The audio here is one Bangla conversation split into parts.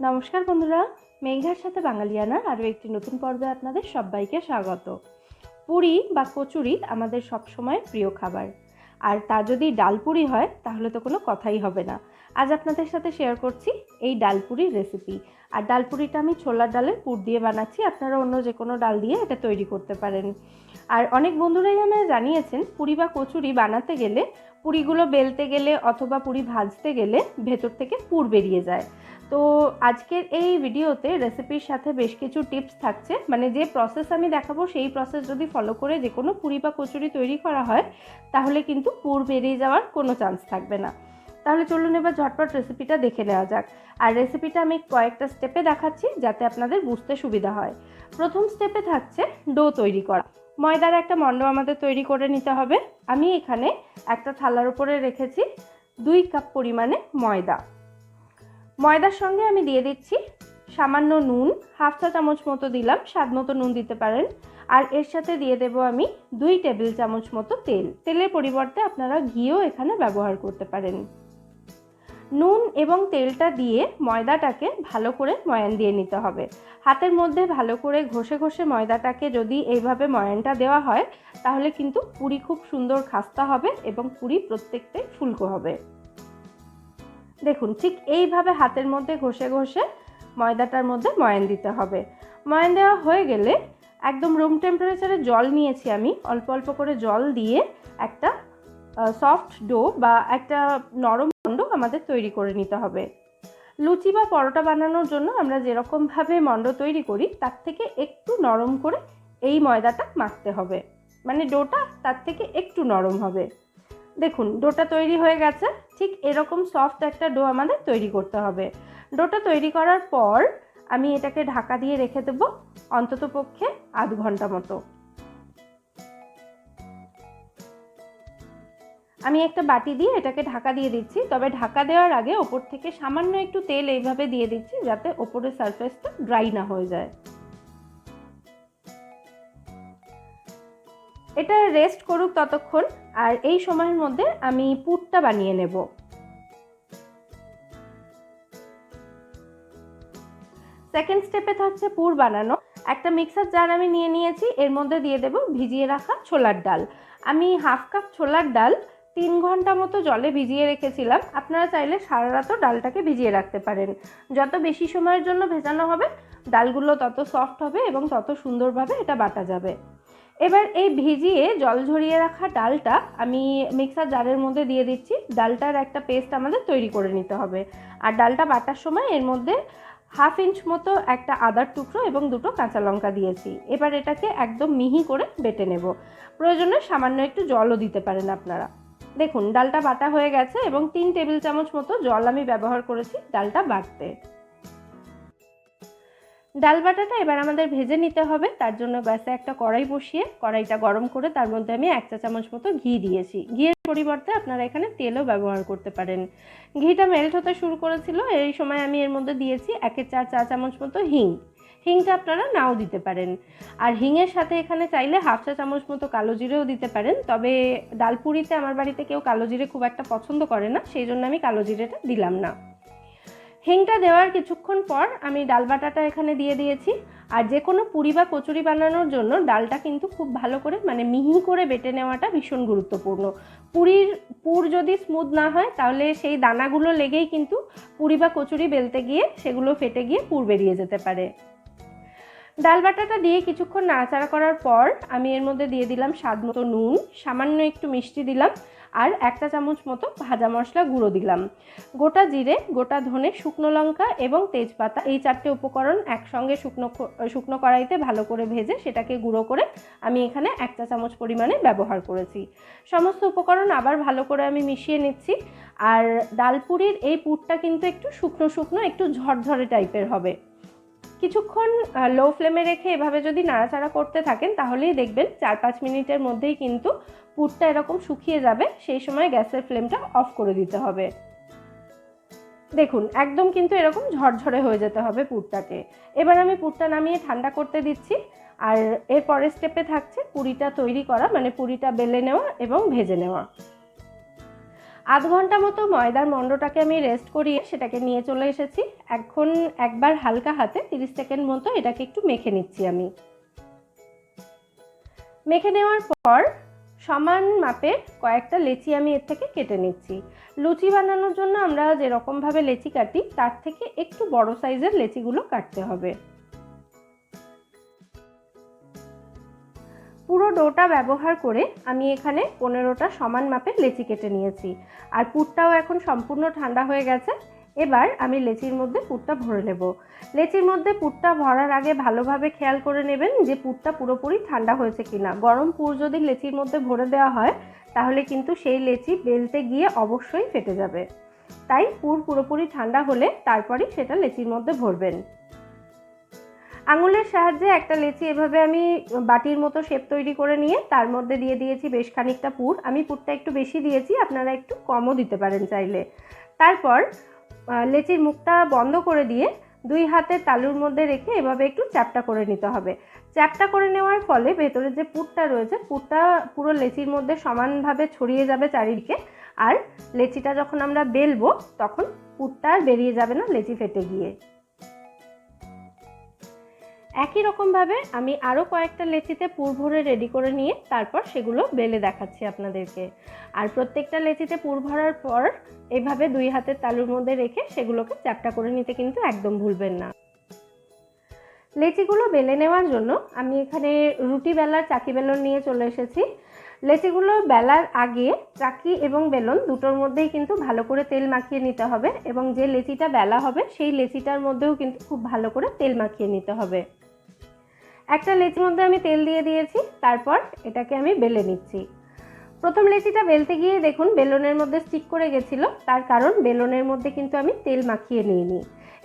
নমস্কার বন্ধুরা, মেঘার সাথে বাঙালিয়ানার আরও একটি নতুন পর্বে আপনাদের সবাইকে স্বাগত। পুরি বা কচুরি আমাদের সবসময় প্রিয় খাবার, আর তা যদি ডালপুরি হয় তাহলে তো কোনো কথাই হবে না। আজ আপনাদের সাথে শেয়ার করছি এই ডালপুরির রেসিপি। আর ডালপুরিটা আমি ছোলার ডালের পুর দিয়ে বানাচ্ছি, আপনারা অন্য যে কোনো ডাল দিয়ে এটা তৈরি করতে পারেন। আর অনেক বন্ধুরাই আমায় জানিয়েছেন পুরি বা কচুরি বানাতে গেলে, পুরিগুলো বেলতে গেলে অথবা পুরি ভাজতে গেলে ভেতর থেকে পুর বেরিয়ে যায়। তো আজকের এই ভিডিওতে রেসিপির সাথে বেশ কিছু টিপস থাকছে, মানে যে প্রসেস আমি দেখাবো সেই প্রসেস যদি ফলো করে যে কোনো পুরি বা কচুরি তৈরি করা হয় তাহলে কিন্তু পুর বেরিয়ে যাওয়ার কোনো চান্স থাকবে না। তাহলে চলুন এবার ঝটপট রেসিপিটা দেখে নেওয়া যাক। আর রেসিপিটা আমি কয়েকটা স্টেপে দেখাচ্ছি যাতে আপনাদের বুঝতে সুবিধা হয়। প্রথম স্টেপে থাকছে ডো তৈরি করা। ময়দার একটা মণ্ড আমাদের তৈরি করে নিতে হবে। আমি এখানে একটা থালার উপরে রেখেছি 2 কাপ পরিমাণে ময়দা। ময়দার সঙ্গে আমি দিয়ে দিচ্ছি সামান্য নুন, হাফ চা চামচ মতো দিলাম, স্বাদ মতো নুন দিতে পারেন। আর এর সাথে দিয়ে দেব আমি 2 টেবিল চামচ মতো তেল। তেলের পরিবর্তে আপনারা ঘিও এখানে ব্যবহার করতে পারেন। নুন এবং তেলটা দিয়ে ময়দাটাকে ভালো করে ময়ান দিয়ে নিতে হবে। হাতের মধ্যে ভালো করে ঘষে ঘষে ময়দাটাকে যদি এইভাবে ময়ানটা দেওয়া হয় তাহলে কিন্তু পুরি খুব সুন্দর খাস্তা হবে এবং পুরি প্রত্যেকটাই ফুলকো হবে। দেখুন, ঠিক এইভাবে হাতের মধ্যে ঘষে ঘষে ময়দাটার মধ্যে ময়ান দিতে হবে। ময়ান দেওয়া হয়ে গেলে একদম রুম টেম্পারেচারে জল নিয়েছি আমি, অল্প অল্প করে জল দিয়ে একটা সফট ডো বা একটা নরম মণ্ড আমাদের তৈরি করে নিতে হবে। লুচি বা পরোটা বানানোর জন্য আমরা যেরকমভাবে মণ্ড তৈরি করি তার থেকে একটু নরম করে এই ময়দাটা মাখতে হবে, মানে ডোটা তার থেকে একটু নরম হবে। দেখুন, ডোটা তৈরি হয়ে গেছে। ঠিক এরকম সফট একটা ডো আমাদের তৈরি করতে হবে। ডোটা তৈরি করার পর আমি এটাকে ঢাকা দিয়ে রেখে দেব অন্তত পক্ষে আধ ঘন্টা মতো। আমি একটা বাটি দিয়ে এটাকে ঢাকা দিয়ে দিচ্ছি, তবে ঢাকা দেওয়ার আগে ওপর থেকে সামান্য একটু তেল এইভাবে দিয়ে দিচ্ছি যাতে ওপরের সারফেসটা ড্রাই না হয়ে যায়। এটা রেস্ট করুক ততক্ষণ, আর এই সময়ের মধ্যে আমি পুরটা বানিয়ে নেব। সেকেন্ড স্টেপে থাকছে পুর বানানো। একটা মিক্সার জার আমি নিয়ে নিয়েছি, এর মধ্যে দিয়ে দেব ভিজিয়ে রাখা ছোলার ডাল। আমি হাফ কাপ ছোলার ডাল 3 ঘন্টা মতো জলে ভিজিয়ে রেখেছিলাম। আপনারা চাইলে সারা রাতও ডালটাকে ভিজিয়ে রাখতে পারেন। যত বেশি সময়ের জন্য ভেজানো হবে ডালগুলো তত সফট হবে এবং তত সুন্দরভাবে এটা বাটা যাবে। এবার এই ভিজিয়ে জল ঝরিয়ে রাখা ডালটা আমি মিক্সার জারের মধ্যে দিয়ে দিচ্ছি। ডালটার একটা পেস্ট আমাদের তৈরি করে নিতে হবে। আর ডালটা বাটার সময় এর মধ্যে হাফ ইঞ্চ মতো একটা আদার টুকরো এবং 2টো কাঁচা লঙ্কা দিয়েছি। এবার এটাকে একদম মিহি করে বেটে নেব। প্রয়োজনে সামান্য একটু জলও দিতে পারেন আপনারা। দেখুন, ডালটা বাটা হয়ে গেছে এবং 3 টেবিল চামচ মতো জল আমি ব্যবহার করেছি ডালটা বাটতে। ডাল বাটাটা এবার আমাদের ভেজে নিতে হবে। তার জন্য গ্যাসে একটা কড়াই বসিয়ে কড়াইটা গরম করে তার মধ্যে আমি 1 চা চামচ মতো ঘি দিয়েছি। ঘিয়ের পরিবর্তে আপনারা এখানে তেলও ব্যবহার করতে পারেন। ঘিটা মেল্ট হতে শুরু করেছিল, এই সময় আমি এর মধ্যে দিয়েছি 1/4 চা চামচ মতো হিং। হিংটা আপনারা নাও দিতে পারেন। আর হিংয়ের সাথে এখানে চাইলে হাফ চা চামচ মতো কালো জিরেও দিতে পারেন, তবে ডালপুরিতে আমার বাড়িতে কেউ কালো জিরে খুব একটা পছন্দ করে না, সেই জন্য আমি কালো জিরেটা দিলাম না। হিংটা দেওয়ার কিছুক্ষণ পর আমি ডাল বাটাটা এখানে দিয়ে দিয়েছি। আর যে কোনো পুরি বা কচুরি বানানোর জন্য ডালটা কিন্তু খুব ভালো করে মানে মিহি করে বেটে নেওয়াটা ভীষণ গুরুত্বপূর্ণ। পুর যদি স্মুথ না হয় তাহলে সেই দানাগুলো লেগেই কিন্তু পুরি বা কচুরি বেলতে গিয়ে সেগুলো ফেটে গিয়ে পুর বেরিয়ে যেতে পারে। ডাল বাটাটা দিয়ে কিছুক্ষণ নাড়াচাড়া করার পর আমি এর মধ্যে দিয়ে দিলাম স্বাদ মতো নুন, সামান্য একটু মিষ্টি দিলাম, আর 1 চা চামচ মতো ভাজা মশলা গুঁড়ো দিলাম। গোটা জিরে, গোটা ধনে, শুকনো লঙ্কা এবং তেজপাতা, এই 4টে উপকরণ একসঙ্গে শুকনো কড়াইতে ভালো করে ভেজে সেটাকে গুঁড়ো করে আমি এখানে 1 চা চামচ পরিমাণে ব্যবহার করেছি। সমস্ত উপকরণ আবার ভালো করে আমি মিশিয়ে নিচ্ছি। আর ডালপুরির এই পুরটা কিন্তু একটু শুকনো শুকনো, একটু ঝরঝরে টাইপের হবে। কিছুক্ষণ লো ফ্লেমে রেখে এভাবে যদি নাড়াচাড়া করতে থাকেন তাহলেই দেখবেন 4-5 মিনিটের মধ্যেই কিন্তু পুরটা এরকম শুকিয়ে যাবে। সেই সময় গ্যাসের ফ্লেমটা অফ করে দিতে হবে। দেখুন, একদম কিন্তু এরকম ঝরঝরে হয়ে যেতে হবে পুরটাকে। এবার আমি পুরটা নামিয়ে ঠান্ডা করতে দিচ্ছি। আর এর পরের স্টেপে থাকছে পুরিটা তৈরি করা, মানে পুরিটা বেলে নেওয়া এবং ভেজে নেওয়া। আধ ঘন্টা মতো ময়দার মণ্ডটাকে আমি রেস্ট করিয়ে সেটাকে নিয়ে চলে এসেছি। এখন একবার হালকা হাতে 30 সেকেন্ড মতো এটাকে একটু মেখে নিচ্ছি। আমি মেখে নেওয়ার পর সমান মাপের কয়েকটা লেচি আমি এর থেকে কেটে নিচ্ছি। লুচি বানানোর জন্য আমরা যেরকমভাবে লেচি কাটি তার থেকে একটু বড় সাইজের লেচিগুলো কাটতে হবে। পুরো ডোটা ব্যবহার করে আমি এখানে 15টা সমান মাপের লেচি কেটে নিয়েছি। আর পুরটাও এখন সম্পূর্ণ ঠান্ডা হয়ে গেছে। এবার আমি লেচির মধ্যে পুরটা ভরে নেব। লেচির মধ্যে পুরটা ভরার আগে ভালোভাবে খেয়াল করে নেবেন যে পুরটা পুরোপুরি ঠান্ডা হয়েছে কিনা। গরম পুর যদি লেচির মধ্যে ভরে দেওয়া হয় তাহলে কিন্তু সেই লেচি বেলতে গিয়ে অবশ্যই ফেটে যাবে। তাই পুর পুরোপুরি ঠান্ডা হলে তারপরই সেটা লেচির মধ্যে ভরবেন। আঙুলের সাহায্যে একটা লেচি এভাবে আমি বাটির মতো শেপ তৈরি করে নিয়ে তার মধ্যে দিয়ে দিয়েছি বেশ খানিকটা পুর। আমি পুরটা একটু বেশি দিয়েছি, আপনারা একটু কমও দিতে পারেন চাইলে। তারপর লেচির মুখটা বন্ধ করে দিয়ে 2 হাতের তালুর মধ্যে রেখে এভাবে একটু চ্যাপ্টা করে নিতে হবে। চ্যাপ্টা করে নেওয়ার ফলে ভেতরে যে পুরটা রয়েছে পুরটা পুরো লেচির মধ্যে সমানভাবে ছড়িয়ে যাবে চারিদিকে। আর লেচিটা যখন আমরা বেলবো তখন পুরটা আর বেরিয়ে যাবে না লেচি ফেটে গিয়ে। একই রকমভাবে আমি আরও কয়েকটা লেচিতে পুর ভরে রেডি করে নিয়ে তারপর সেগুলো বেলে দেখাচ্ছি আপনাদেরকে। আর প্রত্যেকটা লেচিতে পুর ভরার পর এভাবে 2 হাতের তালুর মধ্যে রেখে সেগুলোকে চ্যাপ্টা করে নিতে কিন্তু একদম ভুলবেন না। লেচিগুলো বেলে নেওয়ার জন্য আমি এখানে রুটি বেলার চাকি বেলন নিয়ে চলে এসেছি। লেচিগুলো বেলার আগে চাকি এবং বেলন দুটোর মধ্যেই কিন্তু ভালো করে তেল মাখিয়ে নিতে হবে এবং যে লেচিটা বেলা হবে সেই লেচিটার মধ্যেও কিন্তু খুব ভালো করে তেল মাখিয়ে নিতে হবে। একটা লেচির মধ্যে আমি তেল দিয়ে দিয়েছি, তারপর এটাকে আমি বেলে নিচ্ছি। প্রথম লেচিটা বেলতে গিয়ে দেখুন বেলনের মধ্যে স্টিক করে গেছিল, তার কারণ বেলনের মধ্যে কিন্তু আমি তেল মাখিয়ে নিইনি।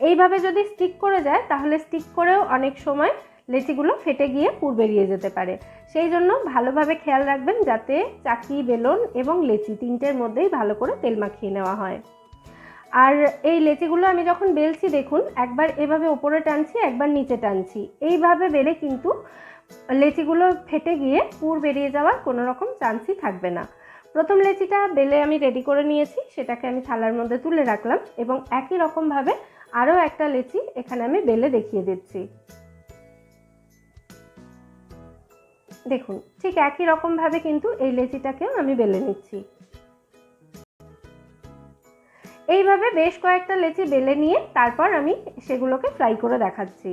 এইভাবে যদি স্টিক করে যায় তাহলে স্টিক করেও অনেক সময় লেচিগুলো ফেটে গিয়ে পুর বেরিয়ে যেতে পারে। সেই জন্য ভালোভাবে খেয়াল রাখবেন যাতে চাকি, বেলন এবং লেচি তিনটের মধ্যেই ভালো করে তেল মাখিয়ে নেওয়া হয়। আর এই লেচিগুলো আমি যখন বেলছি দেখুন একবার এভাবে উপরে টানছি, একবার নিচে টানছি। এইভাবে বেলে কিন্তু লেচিগুলো ফেটে গিয়ে পুর বেরিয়ে যাওয়ার কোনো রকম চান্সই থাকবে না। প্রথম লেচিটা বেলে আমি রেডি করে নিয়েছি, সেটাকে আমি থালার মধ্যে তুলে রাখলাম এবং একই রকমভাবে আরও একটা লেচি এখানে আমি বেলে দেখিয়ে দিচ্ছি। দেখুন ঠিক একই রকমভাবে কিন্তু এই লেচিটাকেও আমি বেলে নিচ্ছি। এইভাবে বেশ কয়েকটা লেচি বেলে নিয়ে তারপর আমি সেগুলোকে ফ্রাই করে দেখাচ্ছি।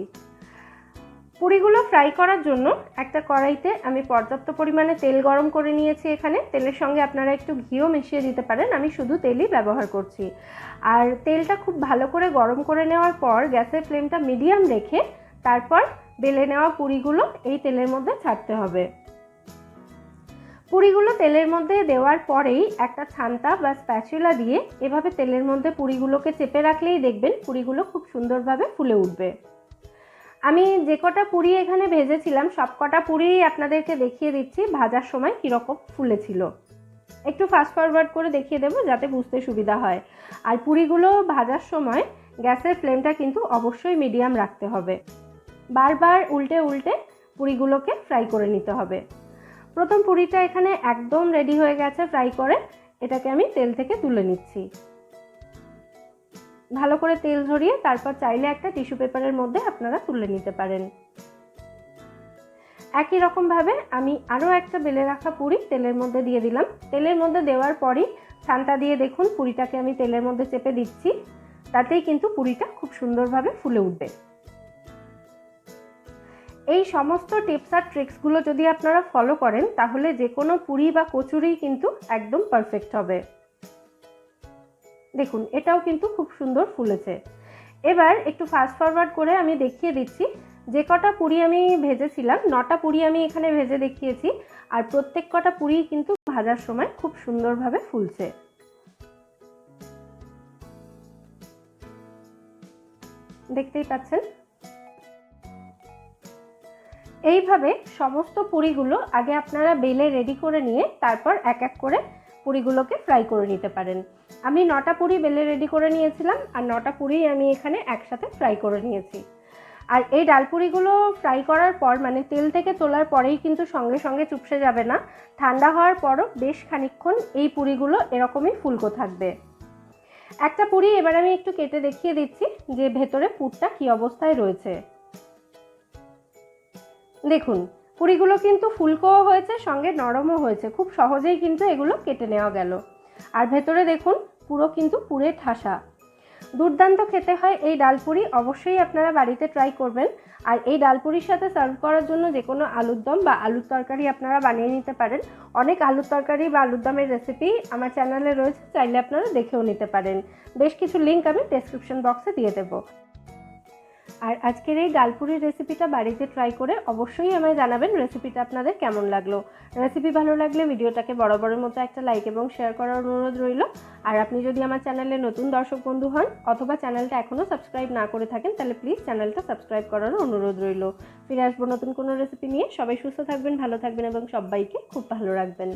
পুরিগুলো ফ্রাই করার জন্য একটা কড়াইতে আমি পর্যাপ্ত পরিমাণে তেল গরম করে নিয়েছি। এখানে তেলের সঙ্গে আপনারা একটু ঘিও মিশিয়ে দিতে পারেন, আমি শুধু তেলই ব্যবহার করছি। আর তেলটা খুব ভালো করে গরম করে নেওয়ার পর গ্যাসের ফ্লেমটা মিডিয়াম রেখে তারপর বেলে নেওয়া পুরিগুলো এই তেলের মধ্যে ছাড়তে হবে। পুরিগুলো তেলের মধ্যে দেওয়ার পরেই একটা ছান্তা বা স্প্যাচুলা দিয়ে এভাবে তেলের মধ্যে পুরিগুলোকে চেপে রাখলেই দেখবেন পুরিগুলো খুব সুন্দরভাবে ফুলে উঠবে। আমি যে কটা পুরি এখানে ভেজেছিলাম সব কটা পুরি আপনাদেরকে দেখিয়ে দিচ্ছি ভাজার সময় কীরকম ফুলেছিল। একটু ফাস্ট ফরওয়ার্ড করে দেখিয়ে দেবো যাতে বুঝতে সুবিধা হয়। আর পুরিগুলো ভাজার সময় গ্যাসের ফ্লেমটা কিন্তু অবশ্যই মিডিয়াম রাখতে হবে। বারবার উল্টে উল্টে পুরিগুলোকে ফ্রাই করে নিতে হবে। প্রথম পুরিটা এখানে একদম রেডি হয়ে গেছে ফ্রাই করে, এটাকে আমি তেল থেকে তুলে নিচ্ছি। ভালো করে তেল ঝরিয়ে তারপর চাইলে একটা টিস্যু পেপারের মধ্যে আপনারা তুলে নিতে পারেন। একই রকমভাবে আমি আরও একটা বেলে রাখা পুরি তেলের মধ্যে দিয়ে দিলাম। তেলের মধ্যে দেওয়ার পরই ছান্তা দিয়ে দেখুন পুরিটাকে আমি তেলের মধ্যে চেপে দিচ্ছি, তাতেই কিন্তু পুরিটা খুব সুন্দরভাবে ফুলে উঠবে। এই সমস্ত টিপস আর ট্রিক্সগুলো যদি আপনারা ফলো করেন তাহলে যে কোনো পুরি বা কচুরি কিন্তু একদম পারফেক্ট হবে। দেখুন এটাও কিন্তু খুব সুন্দর ফুলেছে। এবার একটু ফাস্ট ফরওয়ার্ড করে আমি দেখিয়ে দিচ্ছি যে কটা পুরি আমি ভেজেছিলাম 9টা পুরি আমি এখানে ভেজে দেখিয়েছি। আর প্রত্যেক কটা পুরি কিন্তু ভাজার সময় খুব সুন্দরভাবে ফুলছে। দেখতেই পাচ্ছেন। এইভাবে সমস্ত পুরিগুলো আগে আপনারা বেলে রেডি করে নিয়ে তারপর এক এক করে পুরিগুলোকে ফ্রাই করে নিতে পারেন। আমি 9টা পুরি বেলে রেডি করে নিয়েছিলাম আর 9টা পুরি আমি এখানে একসাথে ফ্রাই করে নিয়েছি। আর এই ডালপুরিগুলো ফ্রাই করার পর মানে তেল থেকে তোলার পরেই কিন্তু সঙ্গে সঙ্গে চুপসে যাবে না, ঠান্ডা হওয়ার পরও বেশ খানিকক্ষণ এই পুরিগুলো এরকমই ফুলকো থাকবে। একটা পুরি এবার আমি একটু কেটে দেখিয়ে দিচ্ছি যে ভেতরে পুরটা কী অবস্থায় রয়েছে। দেখুন পুরিগুলো কিন্তু ফুলকোও হয়েছে, সঙ্গে নরমও হয়েছে, খুব সহজেই কিন্তু এগুলো কেটে নেওয়া গেল। আর ভেতরে দেখুন পুরো কিন্তু পুরে ঠাসা। দুর্দান্ত খেতে হয় এই ডালপুরি, অবশ্যই আপনারা বাড়িতে ট্রাই করবেন। আর এই ডালপুরির সাথে সার্ভ করার জন্য যে কোনো আলুর দম বা আলুর তরকারি আপনারা বানিয়ে নিতে পারেন। অনেক আলুর তরকারি বা আলুর দমের রেসিপি আমার চ্যানেলে রয়েছে, চাইলে আপনারা দেখেও নিতে পারেন। বেশ কিছু লিঙ্ক আমি ডেসক্রিপশন বক্সে দিয়ে দেবো। আর আজকের এই ডালপুরির রেসিপিটা বাড়িতে ট্রাই করে অবশ্যই আমায় জানাবেন রেসিপিটা আপনাদের কেমন লাগলো। রেসিপি ভালো লাগলে ভিডিওটাকে বরাবরের মতো একটা লাইক এবং শেয়ার করার অনুরোধ রইল। আর আপনি যদি আমার চ্যানেলে নতুন দর্শক বন্ধু হন অথবা চ্যানেলটা এখনও সাবস্ক্রাইব না করে থাকেন, তাহলে প্লিজ চ্যানেলটা সাবস্ক্রাইব করারও অনুরোধ রইল। ফিরে আসবো নতুন কোনো রেসিপি নিয়ে। সবাই সুস্থ থাকবেন, ভালো থাকবেন এবং সবাইকে খুব ভালো রাখবেন।